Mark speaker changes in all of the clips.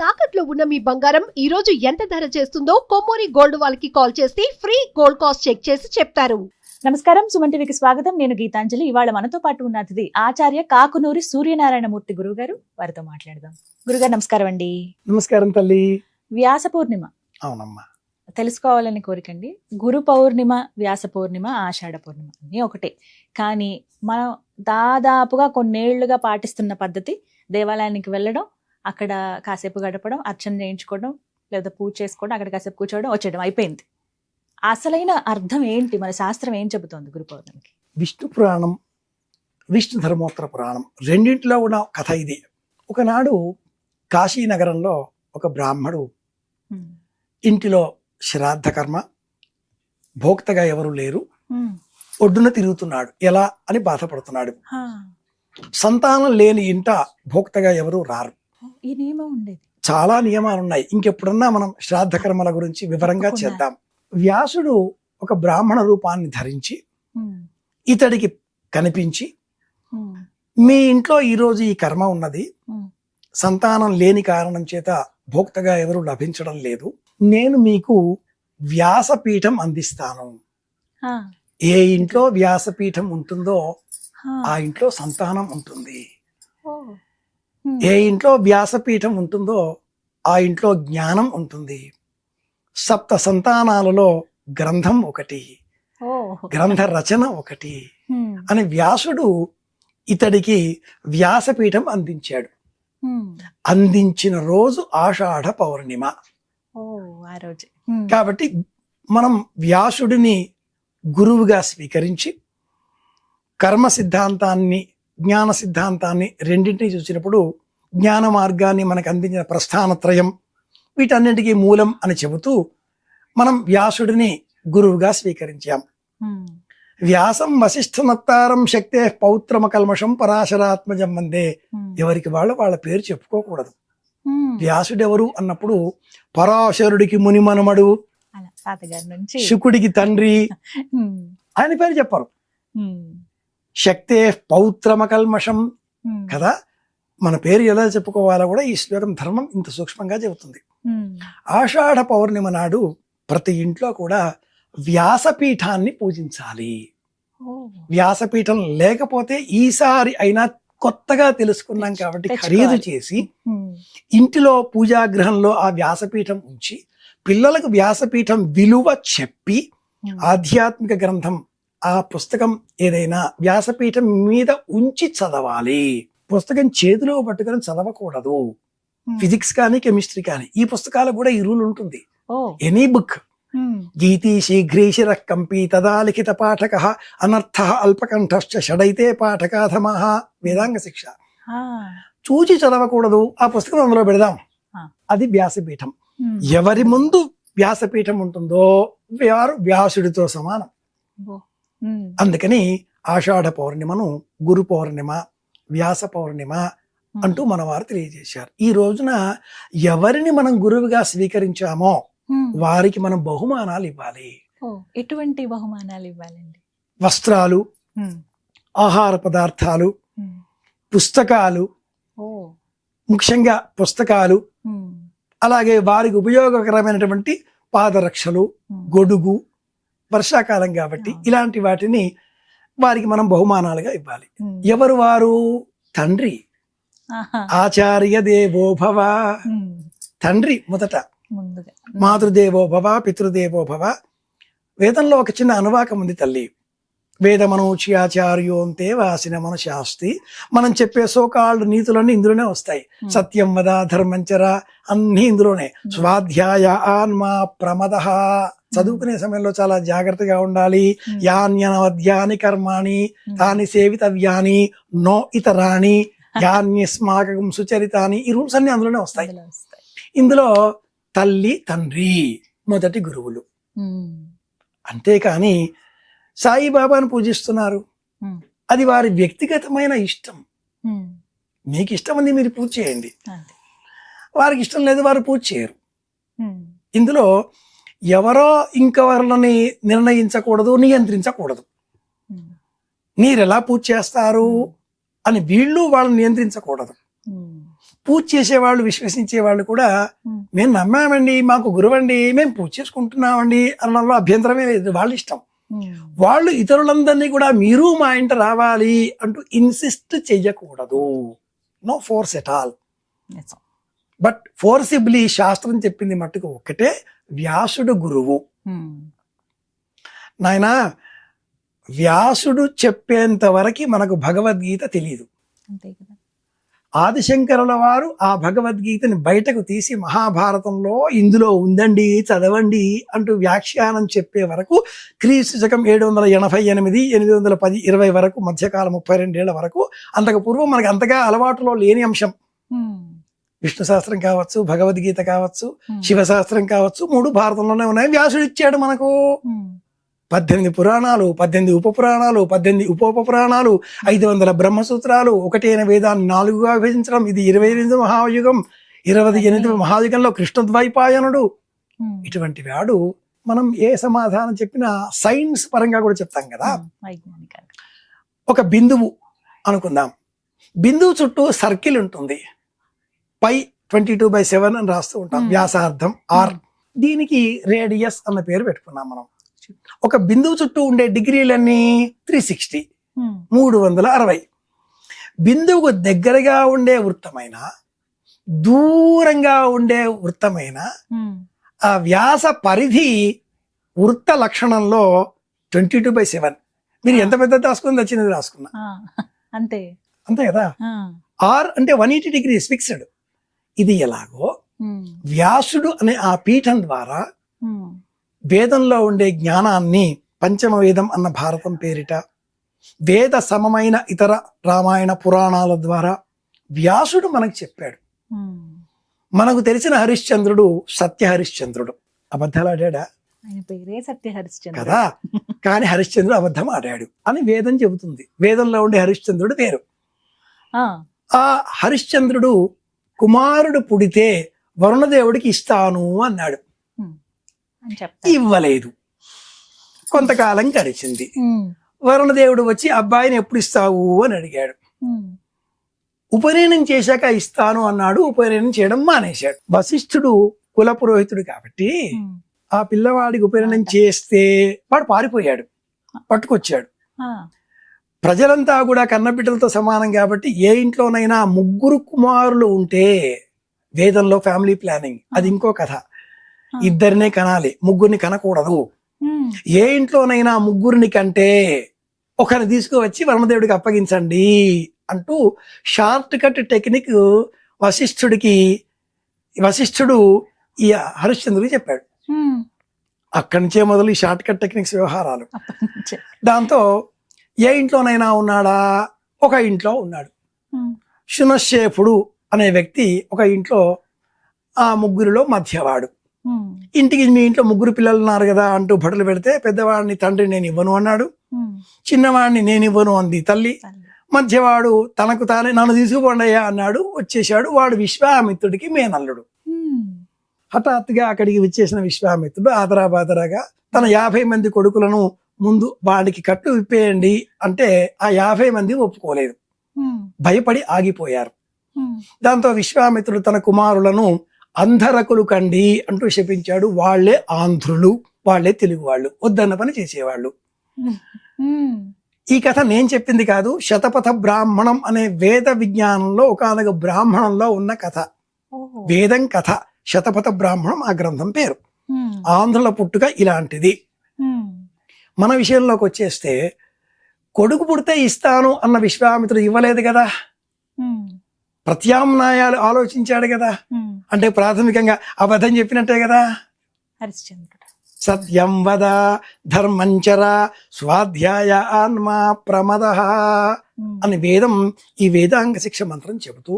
Speaker 1: తాకట్లో ఉన్న మీ బంగారం ఈ రోజు ఎంత ధర చేస్తుందో కొమ్మూరి గోల్డ్ వాళ్ళకి కాల్ చేస్తే ఫ్రీ గోల్డ్ కాస్ట్ చెక్ చేసి చెప్తారు.
Speaker 2: నమస్కారం, సుమన్ టీవీకి స్వాగతం. నేను గీతాంజలి. ఇవాళ మనతో పాటు ఉన్న అతిథి ఆచార్య కాకునూరి సూర్యనారాయణమూర్తి గురువు గారు. వారితో మాట్లాడదాం. గురుగారు నమస్కారం అండి.
Speaker 3: నమస్కారం తల్లి.
Speaker 2: వ్యాస పూర్ణిమ
Speaker 3: అవునమ్మా,
Speaker 2: తెలుసుకోవాలని కోరికండి. గురు పౌర్ణిమ, వ్యాస పూర్ణిమ, ఆషాఢ పూర్ణిమ అన్నీ ఒకటే. కానీ మనం దాదాపుగా కొన్నేళ్లుగా పాటిస్తున్న పద్ధతి దేవాలయానికి వెళ్ళడం, అక్కడ కాసేపు గడపడం, అర్చన చేయించుకోవడం, లేదా పూజ చేసుకోవడం, అక్కడ కాసేపు కూర్చోవడం, వచ్చేయడం అయిపోయింది. అసలైన అర్థం ఏంటి? మన శాస్త్రం ఏం చెబుతోంది గురు పౌర్ణమికి?
Speaker 3: విష్ణు పురాణం, విష్ణు ధర్మోత్తర పురాణం రెండింటిలో కూడా కథ ఇది. ఒకనాడు కాశీ నగరంలో ఒక బ్రాహ్మడు ఇంటిలో శ్రాద్ధ కర్మ, భోక్తగా ఎవరు లేరు, ఒడ్డున తిరుగుతున్నాడు. ఎలా అని బాధపడుతున్నాడు. సంతానం లేని ఇంట భోక్తగా ఎవరు రారు.
Speaker 2: ఈ నియమం ఉండేది.
Speaker 3: చాలా నియమాలు ఉన్నాయి. ఇంకెప్పుడన్నా మనం శ్రాద్ధ కర్మల గురించి వివరంగా చేద్దాం. వ్యాసుడు ఒక బ్రాహ్మణ రూపాన్ని ధరించి ఇతడికి కనిపించి, మీ ఇంట్లో ఈరోజు ఈ కర్మ ఉన్నది, సంతానం లేని కారణం చేత భోక్తగా ఎవరు లభించడం లేదు, నేను మీకు వ్యాసపీఠం అందిస్తాను. ఏ ఇంట్లో వ్యాసపీఠం ఉంటుందో ఆ ఇంట్లో సంతానం ఉంటుంది. ఏ ఇంట్లో వ్యాసపీఠం ఉంటుందో ఆ ఇంట్లో జ్ఞానం ఉంటుంది. సప్త సంతానాలలో గ్రంథం ఒకటి, గ్రంథ రచన ఒకటి అని వ్యాసుడు ఇతడికి వ్యాసపీఠం అందించాడు. అందించిన రోజు ఆషాఢ పౌర్ణిమ. కాబట్టి మనం వ్యాసుడిని గురువుగా స్వీకరించి కర్మ సిద్ధాంతాన్ని, జ్ఞాన సిద్ధాంతాన్ని రెండింటినీ చూసినప్పుడు జ్ఞాన మార్గాన్ని మనకు అందించిన ప్రస్థానత్రయం వీటన్నింటికీ మూలం అని చెబుతూ మనం వ్యాసుడిని గురువుగా స్వీకరించాం. వ్యాసం వశిష్ఠనత్తారం శక్తే పౌత్రమ కల్మషం పరాశరాత్మజం వందే. ఎవరికి వాళ్ళ పేరు చెప్పుకోకూడదు. వ్యాసుడెవరు అన్నప్పుడు పరాశరుడికి ముని మనమడు, శుకుడికి తండ్రి ఆయన పేరు చెప్పరు. శక్తే పౌత్రమ కల్మషం కదా. మన పేరు ఎలా చెప్పుకోవాలో కూడా ఈ శ్లోకం ధర్మం ఇంత సూక్ష్మంగా చెబుతుంది. ఆషాఢ పౌర్ణిమ నాడు ప్రతి ఇంట్లో కూడా వ్యాసపీఠాన్ని పూజించాలి. వ్యాసపీఠం లేకపోతే ఈసారి అయినా కొత్తగా తెలుసుకున్నాం కాబట్టి ఖరీదు చేసి ఇంటిలో పూజాగృహంలో ఆ వ్యాసపీఠం ఉంచి పిల్లలకు వ్యాసపీఠం విలువ చెప్పి ఆధ్యాత్మిక గ్రంథం, ఆ పుస్తకం ఏదైనా వ్యాసపీఠం మీద ఉంచి చదవాలి. పుస్తకం చేతిలో పట్టుకొని చదవకూడదు. ఫిజిక్స్ కానీ కెమిస్ట్రీ కానీ ఈ పుస్తకాలకు కూడా ఈ రూల్ ఉంటుంది. ఎనీ బుక్ గీతి శీఘ్రీశిర కంపి తదా లిఖిత పాఠక అనర్థ అల్పకంఠశ్చ షడైతే పాఠకాధమః వేదాంగ శిక్ష. చూచి చదవకూడదు. ఆ పుస్తకం అందులో పెడదాం. అది వ్యాసపీఠం. ఎవరి ముందు వ్యాసపీఠం ఉంటుందో వారు వ్యాసుడితో సమానం. అందుకని ఆషాఢ పౌర్ణిమను గురు పౌర్ణిమ, వ్యాస పౌర్ణిమ అంటూ మన వారు తెలియజేశారు. ఈ రోజున ఎవరిని మనం గురువుగా స్వీకరించామో వారికి మనం బహుమానాలు ఇవ్వాలి.
Speaker 2: ఎటువంటి బహుమానాలు ఇవ్వాలండి?
Speaker 3: వస్త్రాలు, ఆహార పదార్థాలు, పుస్తకాలు, ముఖ్యంగా పుస్తకాలు, అలాగే వారికి ఉపయోగకరమైనటువంటి పాదరక్షలు, గొడుగు, వర్షాకాలం కాబట్టి ఇలాంటి వాటిని వారికి మనం బహుమానాలుగా ఇవ్వాలి. ఎవరు వారు? తండ్రి. ఆచార్య దేవో భవ. తండ్రి మొదట. మాతృదేవో భవ, పితృదేవో భవ. వేదంలో ఒక చిన్న అనువాకం ఉంది తల్లి. వేదమనూచ్యాచార్యోంతే వాసిన మన శాస్తి. మనం చెప్పే సోకాళ్ళు నీతులన్నీ ఇందులోనే వస్తాయి. సత్యం వద, ధర్మంచర అన్ని ఇందులోనే. స్వాధ్యాయ ఆన్మా ప్రమద. చదువుకునే సమయంలో చాలా జాగ్రత్తగా ఉండాలి. యాన్యనవద్యాని కర్మాణి తాని సేవితవ్యాని నో ఇతరాణి యాన్యస్మాకం సుచరితాని. ఈ రూల్స్ అన్ని అందులోనే వస్తాయి. ఇందులో తల్లి, తండ్రి మొదటి గురువులు. అంతేకాని సాయిబాబాను పూజిస్తున్నారు, అది వారి వ్యక్తిగతమైన ఇష్టం. మీకు ఇష్టం ఉంది, మీరు పూజ చేయండి. వారికి ఇష్టం లేదు, వారు పూజ చేయరు. ఇందులో ఎవరో ఇంకెవరిని నిర్ణయించకూడదు, నియంత్రించకూడదు. మీరెలా పూజ చేస్తారు అని వీళ్ళు వాళ్ళని నియంత్రించకూడదు. పూజ చేసేవాళ్ళు విశ్వసించే వాళ్ళు కూడా మేము నమ్మామండి, మాకు గురువండి, మేము పూజ చేసుకుంటున్నామండి అనడంలో అభ్యంతరమే లేదు, వాళ్ళ ఇష్టం. వాళ్ళు ఇతరులందరినీ కూడా మీరు మా ఇంట రావాలి అంటూ ఇన్సిస్ట్ చెయ్యకూడదు. No force at all. But forcibly శాస్త్రం చెప్పింది మట్టుకు ఒక్కటే, వ్యాసుడు గురువు. నాయనా, వ్యాసుడు చెప్పేంత వరకు మనకు భగవద్గీత తెలియదు. ఆదిశంకరుల వారు ఆ భగవద్గీతని బయటకు తీసి మహాభారతంలో ఇందులో ఉందండి చదవండి అంటూ వ్యాఖ్యానం చెప్పే వరకు క్రీస్తు శకం 788, 810, 20 వరకు, మధ్యకాలం 32 ఏళ్ల వరకు, అంతకు పూర్వం మనకి అంతగా అలవాటులో లేని అంశం. విష్ణు శాస్త్రం కావచ్చు, భగవద్గీత కావచ్చు, శివశాస్త్రం కావచ్చు, 3 భారతంలోనే ఉన్నాయి. వ్యాసుడు ఇచ్చాడు మనకు 18 పురాణాలు, 18 ఉప పురాణాలు, 18 ఉప పురాణాలు, 500 బ్రహ్మసూత్రాలు, ఒకటైన వేదాన్ని 4గా విభజించడం. ఇది 28వ మహాయుగం. 28వ మహాయుగంలో కృష్ణద్వైపాయనుడు. ఇటువంటి వాడు మనం ఏ సమాధానం చెప్పినా సైన్స్ పరంగా కూడా చెప్తాం కదా. ఒక బిందువు అనుకుందాం. బిందువు చుట్టూ సర్కిల్ ఉంటుంది. పై 22/7 అని రాస్తూ ఉంటాం, వ్యాసార్థం ఆర్. దీనికి రేడియస్ అన్న పేరు పెట్టుకున్నాం మనం. ఒక బిందువు చుట్టూ ఉండే డిగ్రీలన్నీ 360, 360. బిందువుకు దగ్గరగా ఉండే వృత్తమైన, దూరంగా ఉండే వృత్తమైన ఆ వ్యాస పరిధి వృత్త లక్షణంలో 22/7. మీరు ఎంత పెద్ద రాసుకుంది వచ్చినది రాసుకున్నా
Speaker 2: అంతే
Speaker 3: అంతే కదా. ఆర్ అంటే 180 degrees ఫిక్స్డ్. ఇది ఎలాగో వ్యాసుడు అనే ఆ పీఠం ద్వారా వేదంలో ఉండే జ్ఞానాన్ని పంచమ వేదం అన్న భారతం పేరిట, వేద సమమైన ఇతర రామాయణ పురాణాల ద్వారా వ్యాసుడు మనకు చెప్పాడు. మనకు తెలిసిన హరిశ్చంద్రుడు సత్య హరిశ్చంద్రుడు. అబద్ధాలు ఆడాడా?
Speaker 2: ఆయన పేరే సత్య హరిశ్చంద్రుడు
Speaker 3: కదా. కానీ హరిశ్చంద్రుడు అబద్ధం ఆడాడు అని వేదం చెబుతుంది. వేదంలో ఉండే హరిశ్చంద్రుడు వేరు. ఆ హరిశ్చంద్రుడు కుమారుడు పుడితే వరుణదేవుడికి ఇస్తాను అన్నాడు. ఇవ్వలేదు. కొంతకాలం గడిచింది. వరుణదేవుడు వచ్చి అబ్బాయిని ఎప్పుడు ఇస్తావు అని అడిగాడు. ఉపనయనం చేశాక ఇస్తాను అన్నాడు. ఉపనయనం చేయడం మానేశాడు. వశిష్ఠుడు కుల పురోహితుడు కాబట్టి ఆ పిల్లవాడికి ఉపనయనం చేస్తే వాడు పారిపోయాడు, పట్టుకొచ్చాడు. ప్రజలంతా కూడా కన్నబిడ్డలతో సమానం కాబట్టి ఏ ఇంట్లోనైనా 3 కుమారులు ఉంటే, వేదంలో ఫ్యామిలీ ప్లానింగ్ అది ఇంకో కథ, 2నే కనాలి, 3ని కనకూడదు. ఏ ఇంట్లోనైనా 3ని కంటే ఒకరిని తీసుకువచ్చి వరుణదేవుడికి అప్పగించండి అంటూ షార్ట్ కట్ టెక్నిక్ వశిష్ఠుడు ఈ హరిశ్చంద్రుడికి చెప్పాడు. అక్కడి నుంచే మొదలు ఈ షార్ట్ కట్ టెక్నిక్స్ వ్యవహారాలు. దాంతో ఏ ఇంట్లోనైనా ఉన్నాడా? ఒక ఇంట్లో ఉన్నాడు. శునశ్శేఫుడు అనే వ్యక్తి ఒక ఇంట్లో ఆ 3లో మధ్యవాడు. ఇంటికి మీ ఇంట్లో 3 పిల్లలు ఉన్నారు కదా అంటూ భటులు పెడితే, పెద్దవాడిని తండ్రి నేను ఇవ్వను అన్నాడు, చిన్నవాడిని నేను ఇవ్వను అంది తల్లి, మధ్యవాడు తనకు తానే నన్ను తీసుకుపోండయ్యా అన్నాడు. వచ్చేశాడు. వాడు విశ్వామిత్రుడికి మేనల్లుడు. హఠాత్తుగా అక్కడికి వచ్చేసిన విశ్వామిత్రుడు ఆదరాబాదరాగా తన 50 మంది కొడుకులను ముందు వాడికి కట్టు విప్పేయండి అంటే ఆ 50 మంది ఒప్పుకోలేదు, భయపడి ఆగిపోయారు. దాంతో విశ్వామిత్రుడు తన కుమారులను అంధరకులు కండి అంటూ శపించాడు. వాళ్లే ఆంధ్రులు, వాళ్లే తెలుగు వాళ్ళు, వద్దన్న పని చేసేవాళ్ళు. ఈ కథ నేను చెప్పింది కాదు, శతపథ బ్రాహ్మణం అనే వేద విజ్ఞానంలో ఒకనొక బ్రాహ్మణంలో ఉన్న కథ. వేదం కథ శతపథ బ్రాహ్మణం ఆ గ్రంథం పేరు. ఆంధ్రుల పుట్టుక ఇలాంటిది. మన విషయంలోకి వచ్చేస్తే, కొడుకు పుడితే ఇస్తాను అన్న విశ్వామిత్రుడు ఇవ్వలేదు కదా, ప్రత్యామ్నాయాలు ఆలోచించాడు కదా. అంటే ప్రాథమికంగా అబద్ధం చెప్పినట్టే కదా.
Speaker 2: హరిశ్చంద్రుడు
Speaker 3: సత్యం వద ధర్మంచర స్వాధ్యాయ ఆన్మా ప్రమద అని వేదం ఈ వేదాంగ శిక్ష మంత్రం చెబుతూ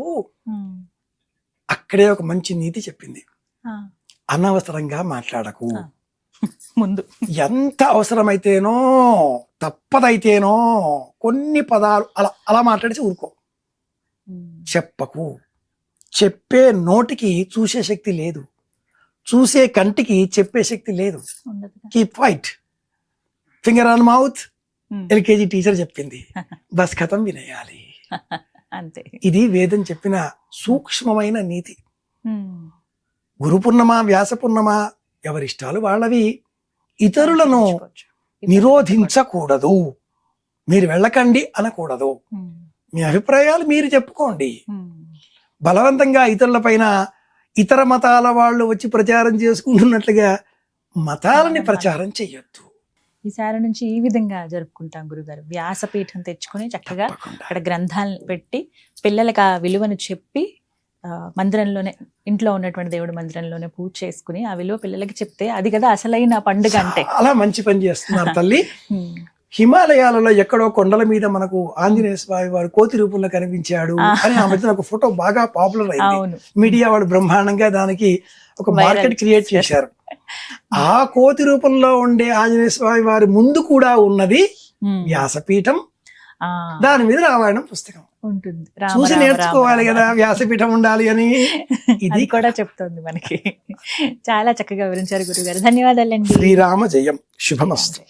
Speaker 3: అక్కడే ఒక మంచి నీతి చెప్పింది. అనవసరంగా మాట్లాడకు.
Speaker 2: ముందు
Speaker 3: ఎంత అవసరమైతేనో తప్పదైతేనో కొన్ని పదాలు అలా మాట్లాడిచి ఊరుకో. చెప్పకు. చెప్పే నోటికి చూసే శక్తి లేదు, చూసే కంటికి చెప్పే శక్తి లేదు. Keep quiet. Finger on mouth. LKG teacher చెప్పింది, బస్ ఖతం వినేయాలి.
Speaker 2: అంతే.
Speaker 3: ఇది వేదం చెప్పిన సూక్ష్మమైన నీతి.
Speaker 2: ఉమ్,
Speaker 3: గురు పూర్ణమ వ్యాస పూర్ణమ ఎవరిష్టాలు వాళ్ళవి. ఇతరులను
Speaker 2: పెంచుకోవచ్చు.
Speaker 3: నిరోధించకూడదు, మీరు వెళ్ళకండి అనకూడదు.
Speaker 2: ఉమ్,
Speaker 3: మీ అభిప్రాయాలు మీరు చెప్పుకోండి.
Speaker 2: ఉమ్,
Speaker 3: బలవంతంగా ఇతరుల పైన ఇతర మతాల వాళ్ళు వచ్చి ప్రచారం చేసుకుంటున్నట్లుగా మతాలని ప్రచారం చెయ్యొద్దు.
Speaker 2: ఈసారి నుంచి ఈ విధంగా జరుపుకుంటాం గురుగారు. వ్యాసపీఠం తెచ్చుకొని చక్కగా
Speaker 3: తప్పకుండా.
Speaker 2: అక్కడ గ్రంథాలను పెట్టి పిల్లలకి ఆ విలువను చెప్పి మందిరంలోనే, ఇంట్లో ఉన్నటువంటి దేవుడి మందిరంలోనే పూజ చేసుకుని ఆ విలువ పిల్లలకి చెప్తే అది కదా అసలైన పండుగ అంటే.
Speaker 3: అలా మంచి పని చేస్తున్నారు తల్లి.
Speaker 2: ఉమ్,
Speaker 3: హిమాలయాలలో ఎక్కడో కొండల మీద మనకు ఆంజనేయ స్వామి వారు కోతి రూపంలో కనిపించాడు అని ఆ మధ్యన ఒక ఫోటో బాగా పాపులర్ అయింది.
Speaker 2: అవును.
Speaker 3: మీడియా వాళ్ళు బ్రహ్మాండంగా దానికి ఒక
Speaker 2: Viral
Speaker 3: మార్కెట్ క్రియేట్ చేశారు. ఆ కోతి రూపంలో ఉండే ఆంజనేయ స్వామి వారి ముందు కూడా ఉన్నది
Speaker 2: ఉమ్,
Speaker 3: వ్యాసపీఠం,
Speaker 2: ఆ,
Speaker 3: దాని మీద రామాయణం పుస్తకం.
Speaker 2: ఉంటుంది. రామ
Speaker 3: చూసి
Speaker 2: రామ
Speaker 3: నేర్చుకోవాలి
Speaker 2: రామ
Speaker 3: కదా వ్యాసపీఠం ఉండాలి అని.
Speaker 2: ఇది
Speaker 3: ఇది
Speaker 2: కూడా చెప్తోంది మనకి. చాలా చక్కగా వివరించారు గురుగారు. ధన్యవాదాలండి.
Speaker 3: శ్రీరామ జయం. శుభమస్తు.